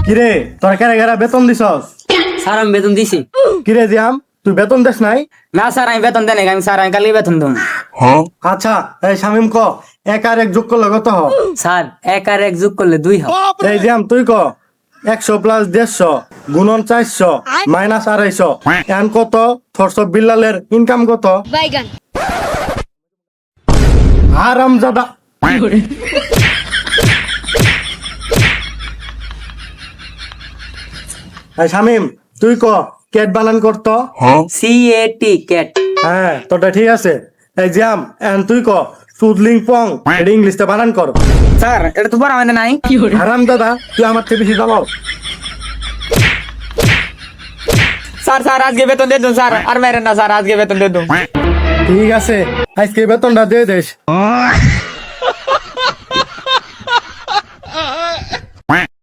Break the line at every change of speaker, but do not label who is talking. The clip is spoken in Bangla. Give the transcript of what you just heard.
কিরে তোর কেন গেরা বেতন দিছস?
স্যার আমি বেতন দিছি।
কিরে জিয়াম তুই বেতন দেস নাই?
না স্যার আমি বেতন দেন আমি স্যার আমি কালকে বেতন দেবো।
আচ্ছা এই শামিম ক, এক আর এক যোগ করলে কত হ?
স্যার 1 আর 1 যোগ করলে 2 হয়।
এই জিয়াম তুই ক, 100 প্লাস 150 গুণন 400 মাইনাস 250 এন কত? থরস বিল্লালের ইনকাম কত?
বাইগান
হারামজাদা। এই শামিম তুই ক, কেট বানান করতো?
CAT cat.
হ্যাঁ তোটা ঠিক আছে। এই জিয়াম এন তুই ক, সুদলিং পং এটা ইংলিশে বানান কর।
স্যার এটা তো বড় মানে নাই।
হারামজাদা তুই আমার থেকে বেশি জানো।
স্যার স্যার আজকে বেতন দিয়ে দিন স্যার, আর মেরেন না স্যার, আজকে বেতন দিয়ে দিন।
ঠিক আছে আজকে বেতনটা দিয়ে দেশ।